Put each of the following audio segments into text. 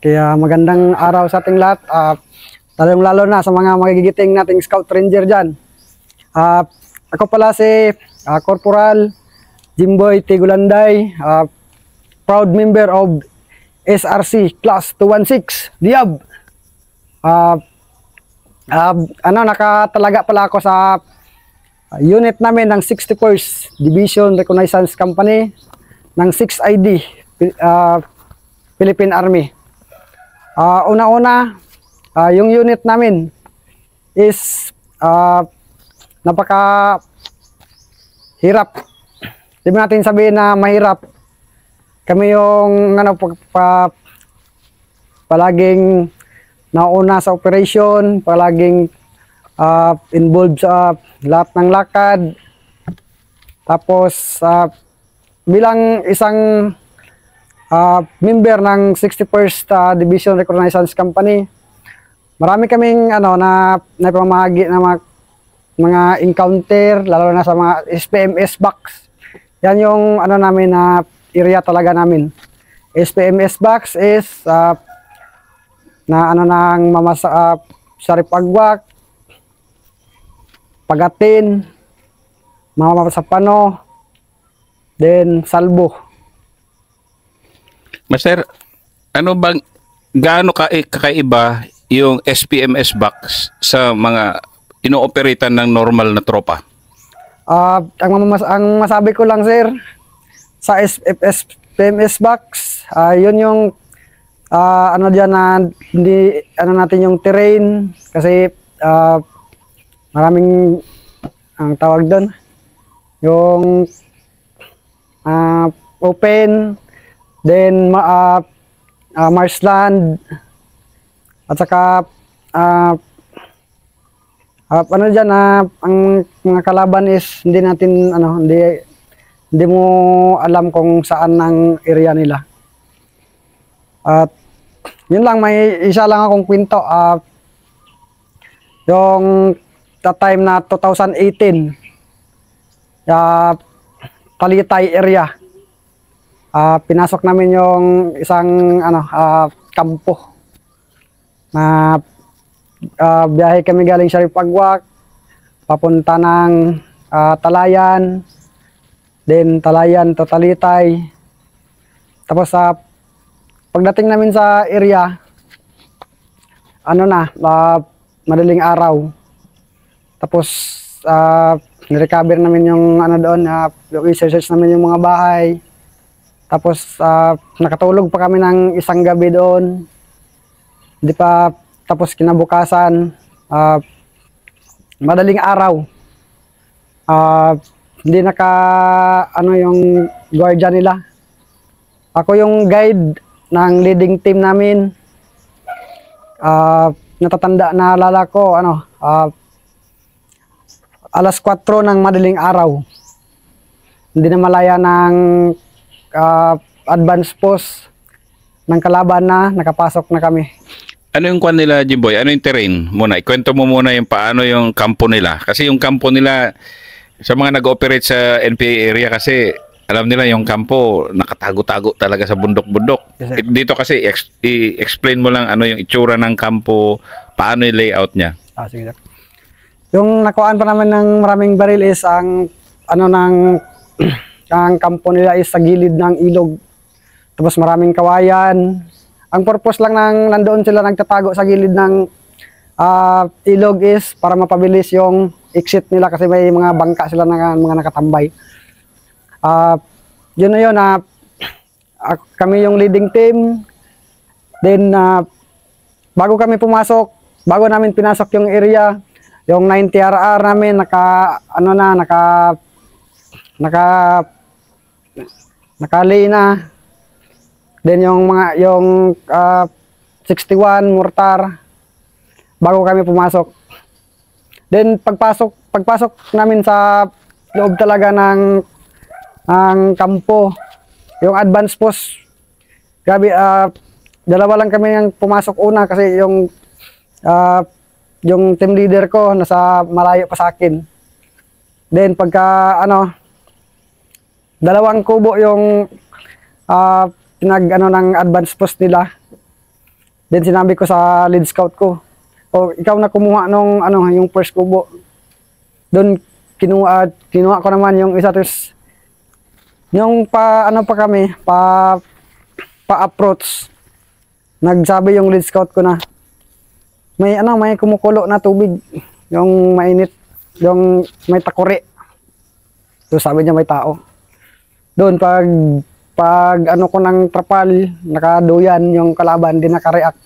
Kaya magandang araw sa ating lahat. Lalo na sa mga magigiting nating Scout Ranger dyan. Ako pala si Corporal Jimboy Tigulanday, proud member of SRC Class 216, Diab. Nakatalaga pala ako sa unit namin ng 61st Division Reconnaissance Company ng 6ID, Philippine Army. Una-una, yung unit namin is napaka hirap. Di ba natin sabihin na mahirap? Kami yung palaging nauna sa operation, palaging involved sa lahat ng lakad. Tapos bilang isang member ng 61st Division Reconnaissance Company, marami kaming na pamahagi na mga encounter, lalo na sa mga SPMS box. Yan yung namin na area talaga namin. SPMS box is ng Saripagwak, Pagatin, Mamasapano, then Salbo. Master, gaano kakaiba yung SPMS box sa mga ino-operatan ng normal na tropa? Ang masabi ko lang, sir, sa SPMS box, yun yung dyan na hindi natin yung terrain kasi maraming ang tawag doon yung open, then marshland, at saka dyan ang mga kalaban is hindi natin hindi mo alam kung saan ang area nila. At yun lang, may isa lang akong kwento. Yung time na 2018, Talitay area, pinasok namin yung isang kampo na biyahe kami galing Saripagwak papunta ng Talayan, then Talayan to Talitay. Tapos pagdating namin sa area, madaling araw. Tapos nirecover namin yung doon, yung i-search namin yung mga bahay. Tapos nakatulog pa kami ng isang gabi doon. Hindi pa tapos kinabukasan, madaling araw. Hindi yung guardia nila. Ako yung guide ng leading team namin. Natatanda, naalala ko, alas 4 ng madaling araw. Hindi na malaya ng advance post ng kalaban na nakapasok na kami. Ano yung kwan nila, Jimboy? Ano yung terrain? Muna, ikwento mo muna yung paano yung kampo nila. Kasi yung kampo nila, sa mga nag-operate sa NPA area kasi, alam nila yung kampo, nakatago-tago talaga sa bundok-bundok. Yes, Dito kasi, i-explain mo lang ano yung itsura ng kampo, paano yung layout niya. Sige, sir. Yung nakuhaan pa naman ng maraming baril is ang ang kampo nila is sa gilid ng ilog. Tapos maraming kawayan. Ang purpose lang nandoon sila nagtatago sa gilid ng ilog is para mapabilis yung exit nila kasi may mga bangka sila na mga nakatambay. Yun na yun, kami yung leading team. Then bago namin pinasok yung area, yung 9TRR namin nakali na. Then yung 61 mortar bago kami pumasok. Then pagpasok namin sa loob talaga ng kampo, yung advance post, grabe, dalawa lang kami yung pumasok una kasi yung team leader ko nasa malayo pa sa akin. Then pagka dalawang kubo yung ng advance post nila. Then sinabi ko sa lead scout ko, o ikaw na kumuha nung ano, yung first kubo. Doon kinuha ko naman yung isa, tapos yung pa kami, pa-approach. Nagsabi yung lead scout ko na may kumukulo na tubig, yung mainit, yung may takuri. So sabi niya may tao. Doon pag ano ko ng trapal, nakaduyan yung kalaban, di naka-react.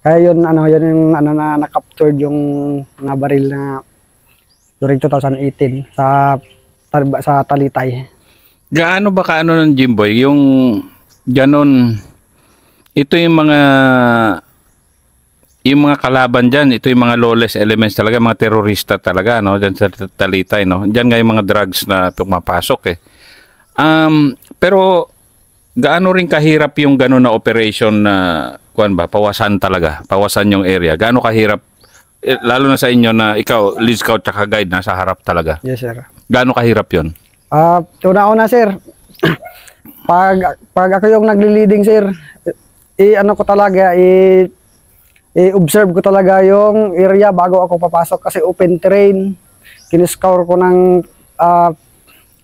Kaya yun yung na na-captured yung mga baril na during 2018 sa Talitay. Gaano ba kaano ng Jimboy yung ganon, ito yung mga kalaban dyan, ito yung mga lawless elements talaga, mga terorista talaga, no, dyan sa Talitay, no. Dyan nga yung mga drugs na pumapasok eh. Pero gaano rin kahirap yung ganon na operation na pawasan talaga, pawasan yung area. Gaano kahirap, lalo na sa inyo na ikaw, lead scout tsaka guide, nasa harap talaga. Yes, sir. Gaano kahirap yun? Una-una, sir, pag ako yung nagli-leading, sir, ano ko talaga, i-observe ko talaga yung area bago ako papasok kasi open terrain. Kiniscour ko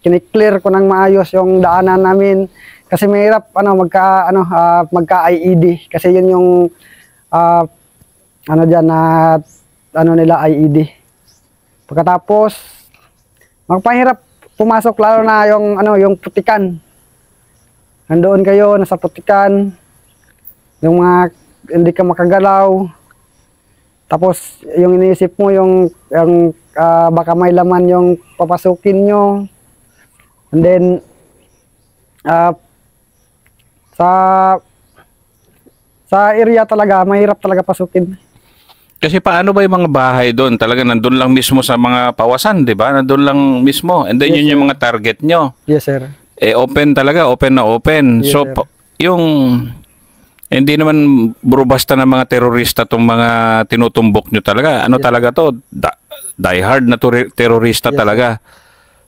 kiniklear ko ng maayos yung daanan namin. Kasi mahirap magka-IED kasi yun yung nila IED. Pagkatapos magpahirap pumasok, lalo na yung putikan. Nandoon kayo nasa putikan, yung mga hindi ka makagalaw. Tapos yung iniisip mo yung baka may laman yung papasukin nyo. And then sa area talaga, mahirap talaga pasukin. Kasi paano ba yung mga bahay doon? Talaga nandun lang mismo sa mga pawasan, di ba? Nandun lang mismo. And then Yes, yun yung mga target nyo. Yes, sir. Open talaga, open na open. Yes, So, sir. hindi naman basta ng mga terorista tong mga tinutumbok nyo talaga. Ano talaga to? Die hard na terorista talaga.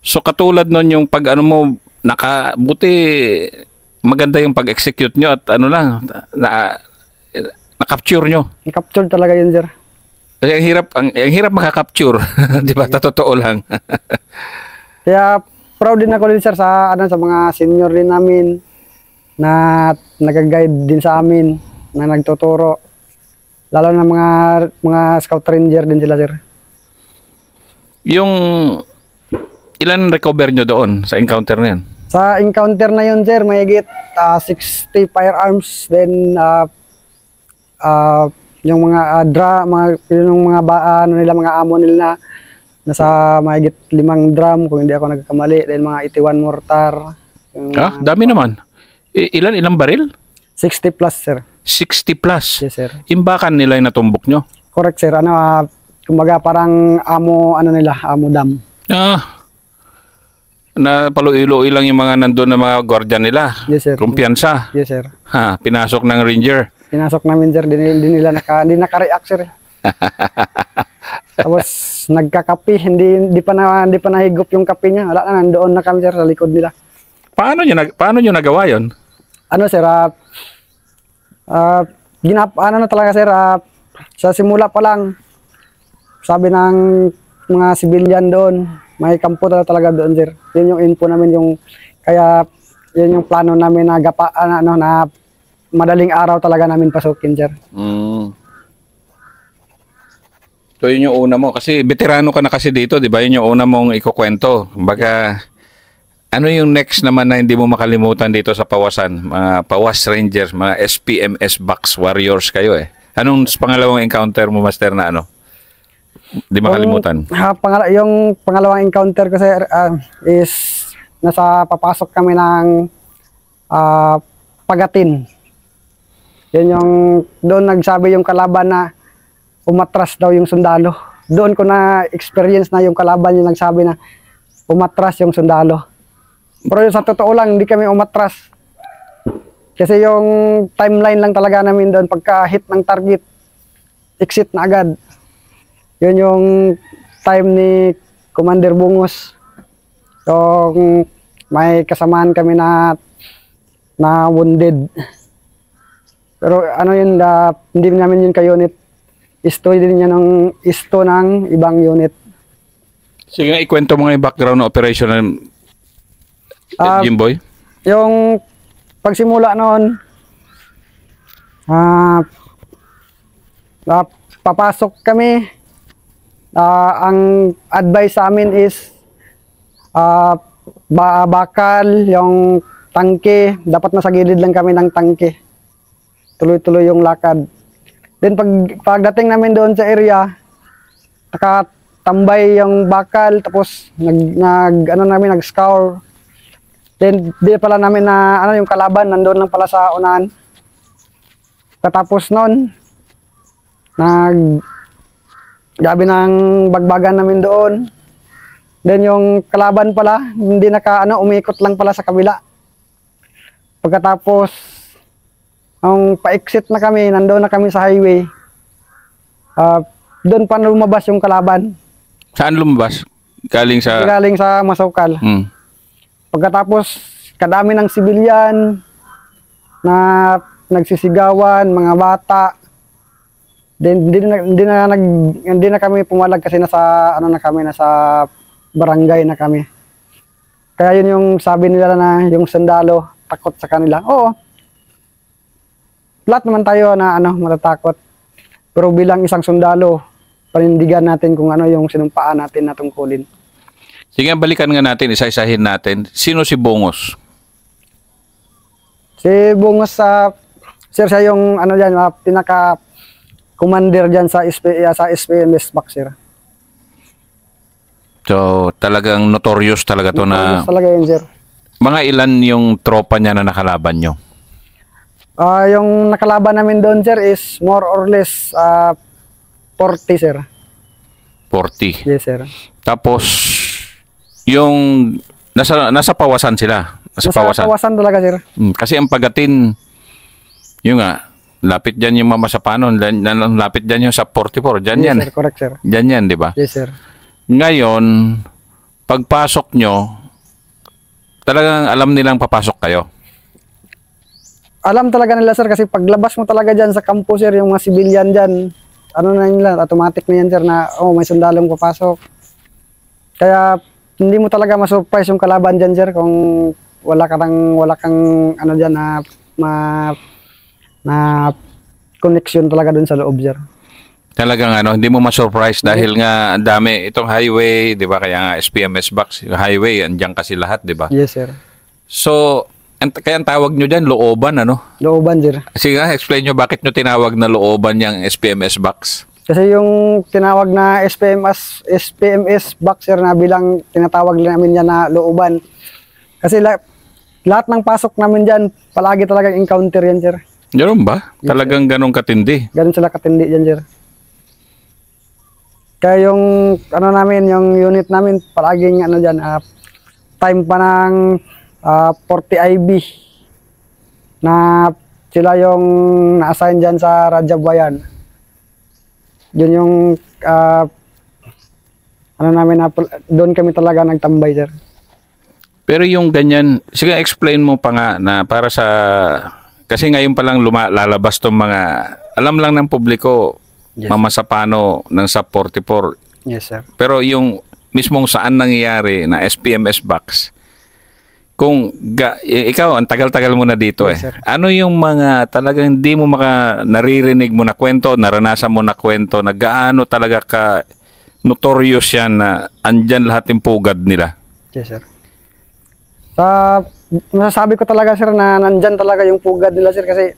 So, katulad nun yung pag buti maganda yung pag-execute nyo at na-capture nyo. I-capture talaga yun, sir. Kasi ang hirap makaka-capture, di ba? Totoo lang. Kaya proud din ako din, sir, sa mga senior din namin na nag-guide din sa amin, na nagtuturo. Lalo na mga scout ranger din sila, sir. Yung ilan recover nyo doon sa encounter na yan? Sa encounter na yun, sir, may higit 60 firearms, then yung mga mga ammo nila nasa mahigit 5 drum kung hindi ako nagkamali, then mga 81 mortar. Dami naman. Ilang baril? 60 plus, sir. 60 plus? Yes, sir. Imbakan nila yung natumbok nyo? Correct, sir. Kumbaga parang ammo dam. Na paluilo lang yung mga nandun na mga guardian nila. Yes, sir. Kumpiyansa. Yes, sir. Pinasok ng ranger. Pinasok namin, sir. Di nila naka-react, sir. Tapos nagkakapi, hindi pa nahigop yung kape niya. Wala na, nandoon na kami, sir, sa likod nila. Paano nyo nagawa yon? Sir, na talaga, sir, sa simula pa lang, sabi ng mga civilian doon, may kampo talaga doon, sir. Yun yung info namin, kaya yun yung plano namin na na madaling araw talaga namin pasukin, sir. So yun yung una mo, kasi veterano ka na kasi dito, di ba? Yun yung una mong ikukwento. Kumbaga, ano yung next naman na hindi mo makalimutan dito sa Pawasan? Mga Pawas Rangers, mga SPMS Box Warriors kayo eh. Anong pangalawang encounter mo, Master, na hindi makalimutan? Yung pangalawang encounter ko, sir, is papasok kami ng Pagatin. Doon nagsabi yung kalaban na umatras daw yung sundalo. Doon ko na experience na yung kalaban yung nagsabi na umatras yung sundalo. Pero sa totoo lang, hindi kami umatras. Kasi yung timeline lang talaga namin doon, pagka-hit ng target, exit na agad. Yun yung time ni Commander Bungos. So, may kasamaan kami na wounded. Pero ano yun, hindi namin yun ka-unit. Isto din yan ng isto ng ibang unit. Sige nga, ikwento mo nga yung background ng operation ng Jimboy. Yung pagsimula noon, papasok kami. Ang advice sa amin is bakal, yung tangke, dapat nasa gilid lang kami ng tangke. Tuloy-tuloy yung lakad. Then pagdating namin doon sa area, nakatambay yung bakal, tapos nag-scour. Then di pala namin na yung kalaban nandoon lang pala sa unahan. Katapos noon, gabi ng bagbagan namin doon. Then yung kalaban pala, hindi umikot lang pala sa kabila. Pagkatapos, ang pa-exit na kami, nandoon na kami sa highway. Doon pa lumabas yung kalaban. Saan lumabas? Galing sa Masukal. Hmm. Pagkatapos, kadami ng sibilyan na nagsisigawan, mga bata. Then hindi na kami pumalag kasi nasa barangay na kami. Kaya yun yung sabi nila na yung sundalo takot sa kanila. Oo. Lahat naman tayo na matatakot. Pero bilang isang sundalo, panindigan natin kung ano yung sinumpaan natin na tungkulin. Sige, balikan nga natin, isa-isahin natin. Sino si Bongos? Si Bongos, sir, siya yung pinaka-commander dyan sa SPMS back, sir. So, talagang notorious talaga to na... Notorious talaga yun, sir. Mga ilan yung tropa niya na nakalaban nyo? Yung nakalaban namin doon, sir, is more or less 40, sir. 40? Yes, sir. Tapos, yung nasa pawasan sila? Nasa pawasan talaga, sir. Kasi ang Pagatin, yun nga, lapit dyan yung Mamasapanon, lapit dyan yung sa 44, dyan yes, yan. Sir, correct, sir. Dyan yan, di ba? Yes, sir. Ngayon, pagpasok nyo, talagang alam nilang papasok kayo? Alam talaga nila, sir, kasi paglabas mo talaga dyan sa campus, sir, yung mga civilian dyan, na nila, automatic na yan, sir, na may sundalong papasok. Kaya hindi mo talaga ma-surprise yung kalaban dyan, sir, kung wala kang dyan na connection talaga dun sa loob, sir. Talagang hindi mo ma-surprise dahil nga ang dami itong highway, 'di ba? Kaya nga SPMS box, highway, andiyan kasi lahat, 'di ba? Yes, sir. So, kaya ang tawag nyo diyan looban, Looban, sir. Sige, explain nyo bakit nyo tinawag na looban yung SPMS box. Kasi yung tinawag na SPMS box, sir, na bilang tinatawag namin yan na looban. Kasi lahat ng pasok namin dyan, palagi talagang encounter yan, sir. Ganun ba? Yes, Talagang ganun katindi? Ganun sila katindi dyan, sir. Kaya yung yung unit namin, palaging dyan, time pa ng 40 IB na sila yung na-assign dyan sa Rajabayan. Yun yung doon kami talaga nagtambay, sir. Pero yung ganyan, sige, explain mo pa nga na para sa, kasi ngayon pa lang lalabas tong mga, alam lang ng publiko, yes, Mamasapano ng SAP 44. Yes, sir. Pero yung mismong saan nangyayari na SPMS box, kung ikaw, ang tagal-tagal mo na dito, yes, sir. Ano yung mga talagang hindi mo naririnig mo na kwento, naranasan mo na kwento, na gaano talaga ka notorious yan na andyan lahat yung pugad nila? Yes, sir. Masasabi ko talaga, sir, na nandyan talaga yung pugad nila, sir, kasi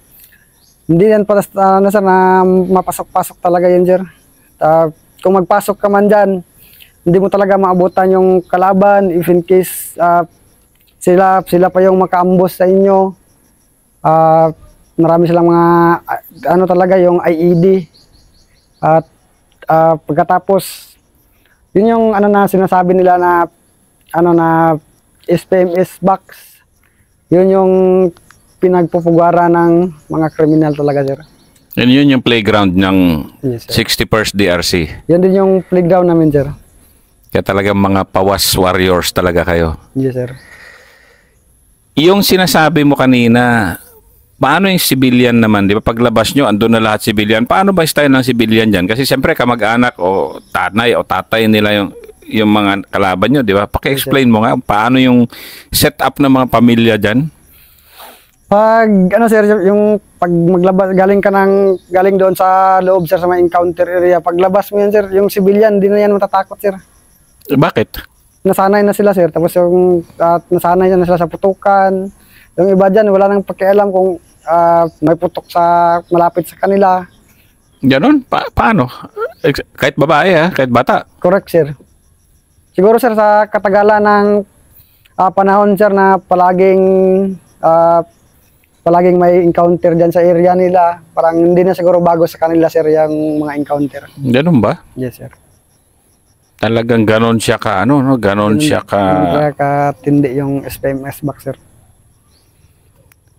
hindi yan para sir, na mapasok-pasok talaga yan, sir. Kung magpasok ka man dyan, hindi mo talaga maabutan yung kalaban, if in case sila pa yung makaambos sa inyo. Marami silang mga talaga yung IED. At pagkatapos yun yung na sinasabi nila na na SPMS box. Yun yung pinagpupugaran ng mga kriminal talaga, sir. And yun yung playground ng yes, 61st DRC. Yun din yung playground namin, sir. Kaya talagang mga pawas warriors talaga kayo. Yes, sir. Yung sinasabi mo kanina, Paano yung civilian naman? Di ba paglabas nyo, andun na lahat civilian. Paano ba yung style ng civilian dyan? Kasi siyempre kamag-anak o tanay o tatay nila yung mga kalaban nyo, di ba? Paki-explain mo nga, paano yung setup ng mga pamilya dyan? Pag ano sir, yung pag maglabas galing doon sa loob sir sa mga encounter area, paglabas mo yan sir, yung civilian di na yan matatakot sir. Bakit? Nasanay na sila sir, tapos yung nasanay na sila sa putukan. Yung iba dyan wala nang pakialam kung may putok sa malapit sa kanila. Ganon? Paano? Kahit babae ha? Kahit bata? Correct sir. Siguro sir sa katagalan ng panahon sir na palaging may encounter dyan sa area nila, parang hindi na siguro bago sa kanila sir yung mga encounter. Ganon ba? Yes sir. Talagang ganon siya ka, ano, no? Ganon siya ka... Kaya katindi yung SPMS box sir.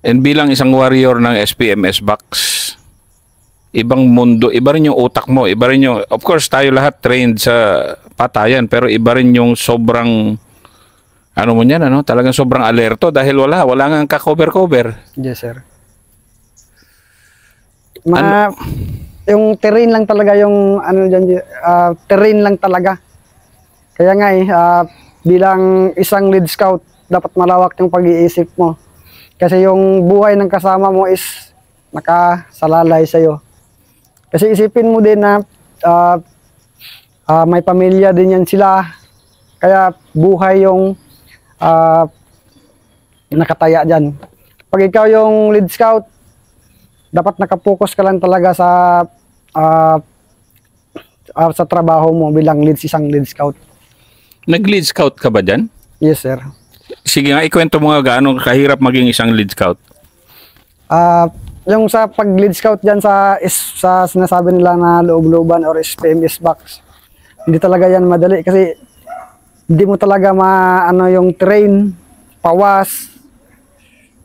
And bilang isang warrior ng SPMS box, ibang mundo, iba rin yung utak mo, iba rin yung... Of course, tayo lahat trained sa patayan, pero iba rin yung sobrang... Ano mo yan, ano? Talagang sobrang alerto dahil wala nga ka-cover-cover. Yes sir. Yung terrain lang talaga yung ano dyan, terrain lang talaga. Kaya nga bilang isang lead scout, dapat malawak yung pag-iisip mo. Kasi yung buhay ng kasama mo is nakasalalay sa'yo. Kasi isipin mo din na may pamilya din yan sila. Kaya buhay yung nakataya dyan. Pag ikaw yung lead scout, dapat nakapokus ka lang talaga sa trabaho mo bilang isang lead scout. Nag-lead scout ka ba dyan? Yes, sir. Sige nga, ikwento mo nga gaano kahirap maging isang lead scout. Yung sa pag-lead scout dyan sa sinasabi nila na loob-looban or SPMS box, hindi talaga yan madali kasi hindi mo talaga yung terrain, pawas.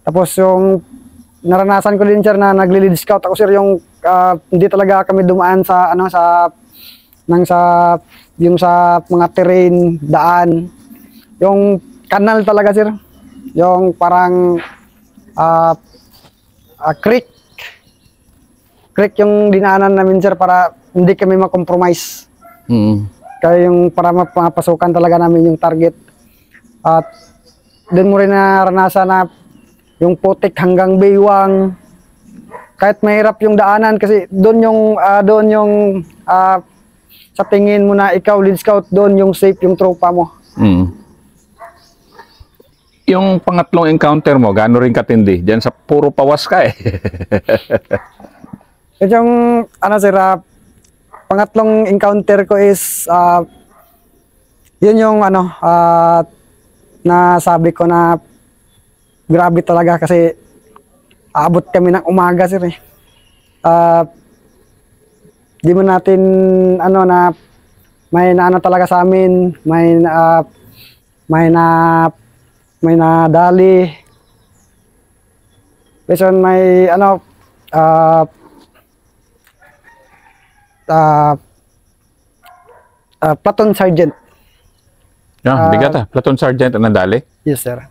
Tapos yung naranasan ko din sir na nagli-lead scout ako sir, yung hindi talaga kami dumaan sa yung sa mga terrain, daan. Yung kanal talaga sir. Yung parang creek. Creek yung dinaanan namin sir para hindi kami makompromise. Kaya yung para mapasukan talaga namin yung target. At din mo rin naranasan na yung putik hanggang baywang. Kahit mahirap yung daanan kasi doon yung sa tingin mo na ikaw lead scout, doon yung safe yung tropa mo. Yung pangatlong encounter mo, gaano rin katindi? Diyan sa puro pawas ka eh. Yung sir, pangatlong encounter ko is yun yung nasabi ko na grabe talaga kasi aabot kami ng umaga sir eh. Di mo natin na may talaga sa amin, may nadali. Kasi may platoon sergeant. Bigat platoon sergeant ang nadali? Yes sir.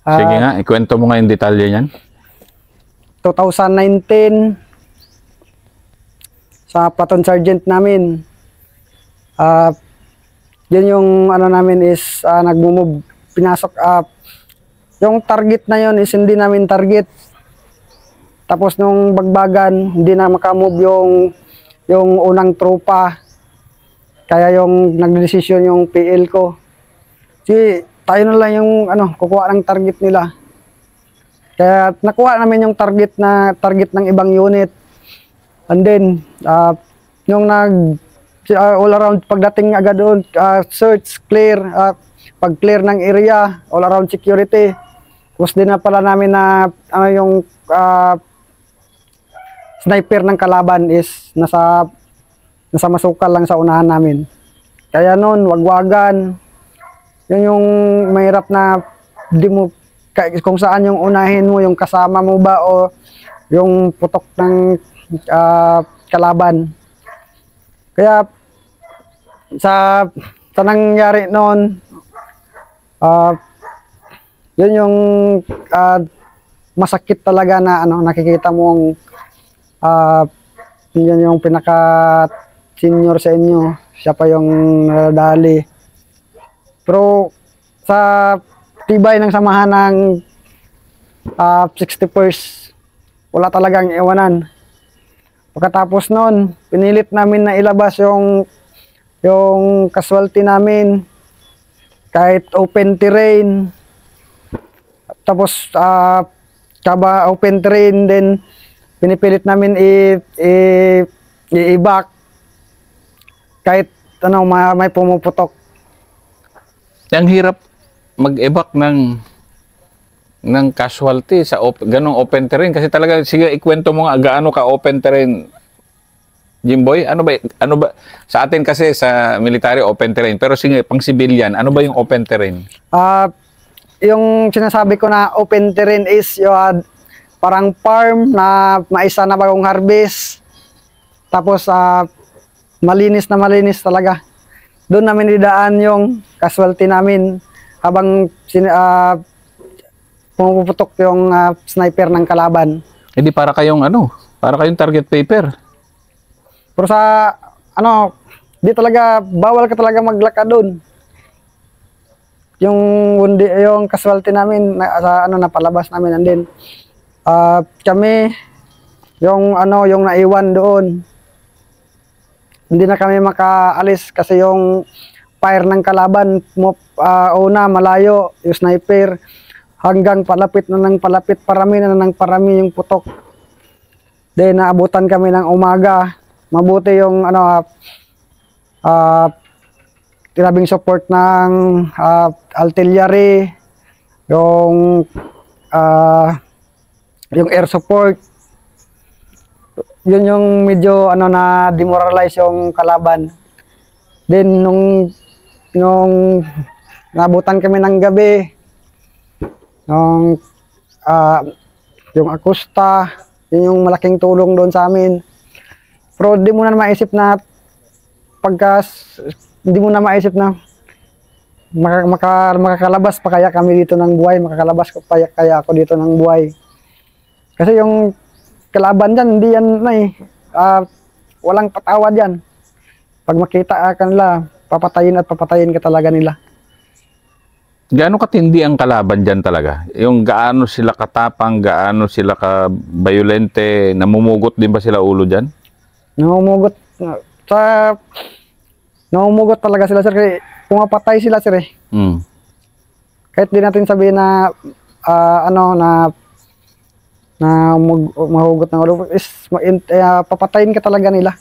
Sige nga, ikwento mo nga yung detalye niyan. 2019 sa platoon sergeant namin. Yun yung namin is nagmumove, pinasok yung target na yun is hindi namin target. Tapos nung bagbagan, hindi na makamove yung unang tropa. Kaya yung nagdesisyon yung PL ko. Kasi tayo na lang yung kukuha ng target nila. Kaya nakuha namin yung target ng ibang unit. And then yung all around pagdating agad doon, search, clear, pag clear ng area, all around security. Tapos din na pala namin na yung sniper ng kalaban is nasa masukal lang sa unahan namin. Kaya noon, wagwagan. Yun yung mahirap na di mo, kung saan yung unahin mo, yung kasama mo ba o yung putok ng kalaban. Kaya sa nangyari noon, yun yung masakit talaga na ano, nakikita mong yun yung pinaka senior sa inyo, siya pa yung nadali. Pero sa tibay ng samahan ng 61st, wala talagang iwanan. Pagkatapos nun, pinilit namin na ilabas yung casualty namin kahit open terrain. Tapos kaba open terrain, then pinipilit namin i-evac kahit ano, may pumuputok. Ang hirap mag-evac ng casualty sa ganong open terrain kasi talaga, sige, ikwento mo nga gaano ka open terrain, Jimboy. Ano ba sa atin kasi sa military open terrain, pero sige, pang civilian, ano ba yung open terrain? Yung sinasabi ko na open terrain is yung parang farm na maisa na bagong harvest, tapos malinis talaga. Doon namin didaan yung casualty namin habang pumuputok yung sniper ng kalaban. Hindi para kayong target paper. Pero sa di talaga, bawal ka talaga maglakad doon. Yung casualty namin napalabas namin, and then kami yung naiwan doon. Hindi na kami makaalis kasi yung fire ng kalaban una malayo, yung sniper hanggang palapit na ng palapit, parami na ng parami yung putok. Then naabutan kami ng umaga. Mabuti yung tirabing support ng artillery, yung air support. Yun yung medyo na demoralize yung kalaban. Then nung nabutan kami ng gabi, yung Akusta, yun yung malaking tulong doon sa amin. Pero hindi mo na maisip na makakalabas pa kaya kami dito ng buhay, makakalabas pa kaya ako dito ng buhay. Kasi yung kalaban dyan, hindi yan walang patawad yan. Pag makita ka nila, papatayin ka talaga nila. Gaano katindi ang kalaban dyan talaga? Yung gaano sila katapang, gaano sila ka-violente, namumugot din ba sila ulo dyan? Namumugot talaga sila, sir. Kasi pumapatay sila, sir. Kahit di natin sabihin na mahugot ng ulo, is papatayin ka talaga nila.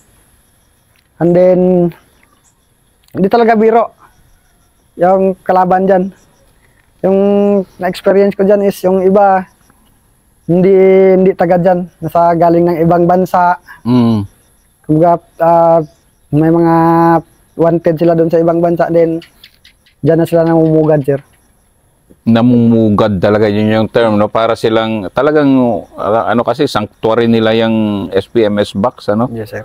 And then hindi talaga biro yung kalaban dyan. Yung na-experience ko dyan is yung iba hindi taga dyan, nasa galing ng ibang bansa. Kumbaga may mga wanted sila doon sa ibang bansa, then dyan na sila namumugad, sir. Namumugad talaga, yun yung term, no? Para silang talagang kasi sanctuary nila yung SPMS box, ano? Yes, sir.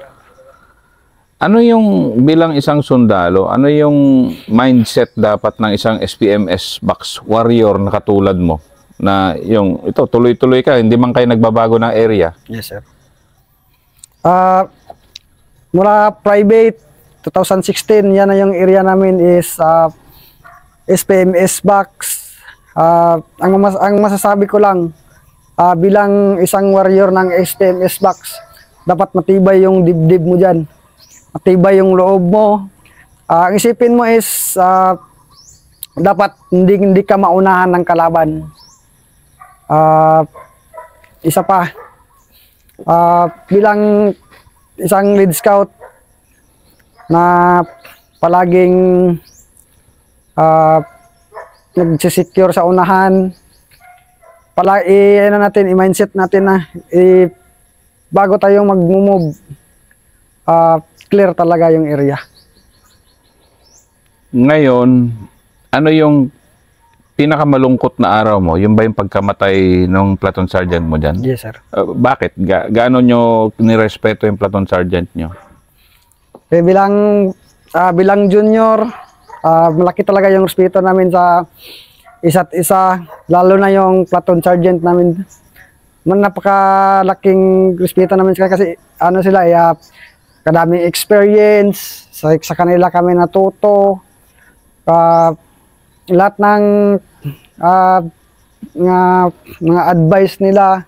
Ano yung bilang isang sundalo, ano yung mindset dapat ng isang SPMS box warrior na katulad mo, na yung ito tuloy-tuloy ka, hindi man kayo nagbabago ng area? Yes, sir. Mula private 2016, yan na yung area namin is SPMS box. Ang masasabi ko lang, bilang isang warrior ng SPMS box, dapat matibay yung dibdib mo dyan, matibay yung loob mo. Ang isipin mo is dapat hindi ka maunahan ng kalaban. Isa pa, bilang isang lead scout na palaging nagsisecure sa unahan, i-mindset natin na bago tayo mag-move, clear talaga yung area. Ngayon, ano yung pinakamalungkot na araw mo? Yung ba yung pagkamatay ng platoon sergeant mo dyan? Yes, sir. Bakit? Gaano nyo nirespeto yung platoon sergeant nyo? Bilang junior, malaki talaga yung respeto namin sa isa't isa, lalo na yung platoon sergeant namin. napakalaking respeto namin sila kasi ano sila, kadaming experience, sa kanila kami natuto. Lahat ng mga advice nila.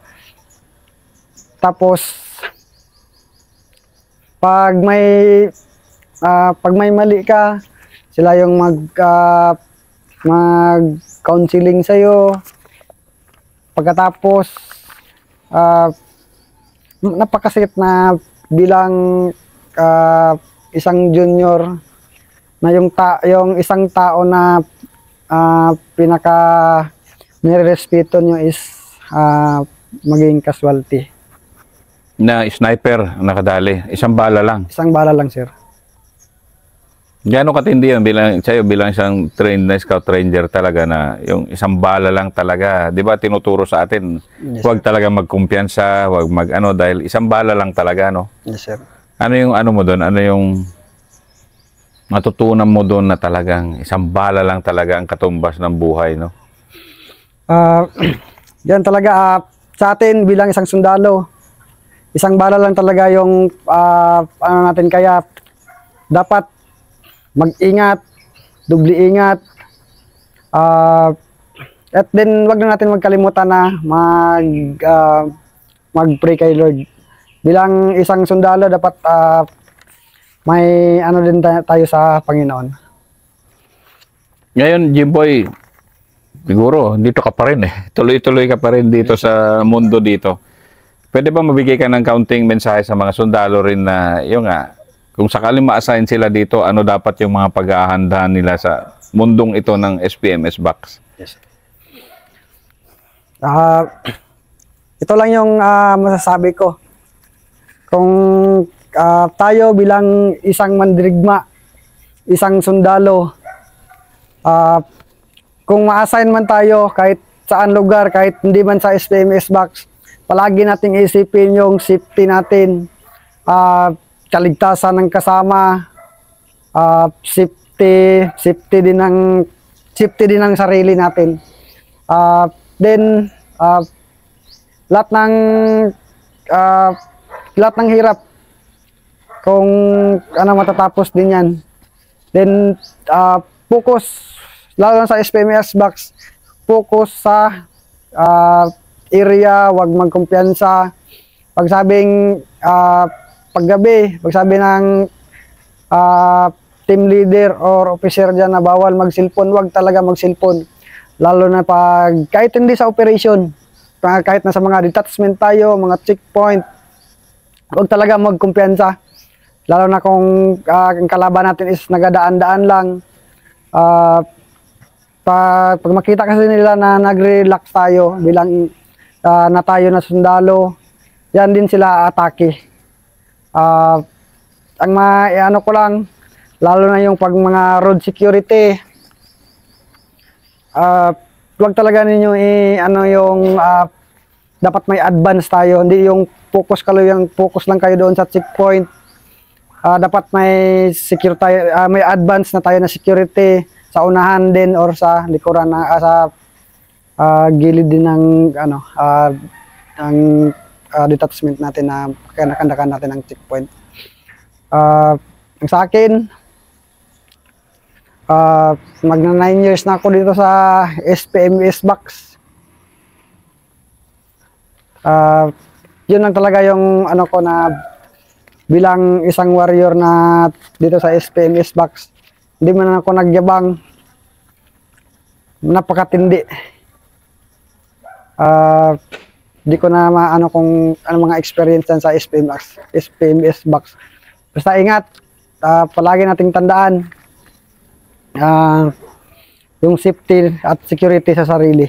Tapos pag may mali ka, sila yung mag-counseling sa iyo. Pagkatapos napakasakit na bilang isang junior na yung isang tao na pinaka nirespeto nyo is maging casualty. Na sniper nakadali, isang bala lang. Isang bala lang, sir. Gaano katindi yun bilang isang trained na scout ranger talaga na yung isang bala lang talaga. Di ba tinuturo sa atin, Yes, huwag talaga magkumpiyansa, huwag dahil isang bala lang talaga, no? Yes, sir. Ano yung mo doon? Ano yung matutunan mo doon na talagang isang bala lang talaga ang katumbas ng buhay, no? Yan talaga, sa atin bilang isang sundalo, isang bala lang talaga yung ano natin, kaya dapat mag-ingat, dubli ingat. At then wag na natin magkalimutan na mag-pray kay Lord. Bilang isang sundalo dapat may ano din tayo sa Panginoon. Ngayon, Jimboy, siguro dito ka pa rin eh. Tuloy-tuloy ka pa rin dito sa mundo dito. Pwede ba mabigay ka ng kaunting mensahe sa mga sundalo rin na yung kung sakaling ma-assign sila dito, ano dapat yung mga pag-aahandahan nila sa mundong ito ng SPMS Box? Yes. Ito lang yung masasabi ko. Kung tayo bilang isang mandirigma, isang sundalo, kung ma-assign man tayo kahit saan lugar, kahit hindi man sa SPMS Box, palagi nating isipin yung safety natin, kaligtasan ng kasama, safety din ng sarili natin. Then lahat ng hirap, kung ano, matatapos din yan. Then focus, lalo na sa SPMS Box, focus sa area, wag magkumpiyansa. Pagsabing paggabi, pagsabi ng team leader or officer dyan na bawal mag-cellphone, wag talaga mag-cellphone. Lalo na kahit hindi sa operation, kahit na sa mga detachment tayo, mga checkpoint, wag talaga magkumpiyansa. Lalo na kung ang kalaban natin is nagadaan-daan lang. Pag makita kasi nila na nag-relax tayo bilang na tayo na sundalo, yan din sila atake. Ang ano ko lang, lalo na yung pag mga road security, wag talaga ninyo dapat may advance tayo, hindi yung focus lang kayo doon sa checkpoint. Dapat may may advance na tayo na security sa unahan din or sa likuran sa gilid din ng ang detachment natin na kanakandakan natin ng checkpoint. Ang sa akin, magna 9 years na ako dito sa SPMS Box. Yun lang talaga yung ano ko na bilang isang warrior na dito sa SPMS Box. Hindi man ako nagyabang, napakatindi. Di ko na maano kung ano mga experience sa SPMS Box. Basta ingat, palagi nating tandaan yung safety at security sa sarili.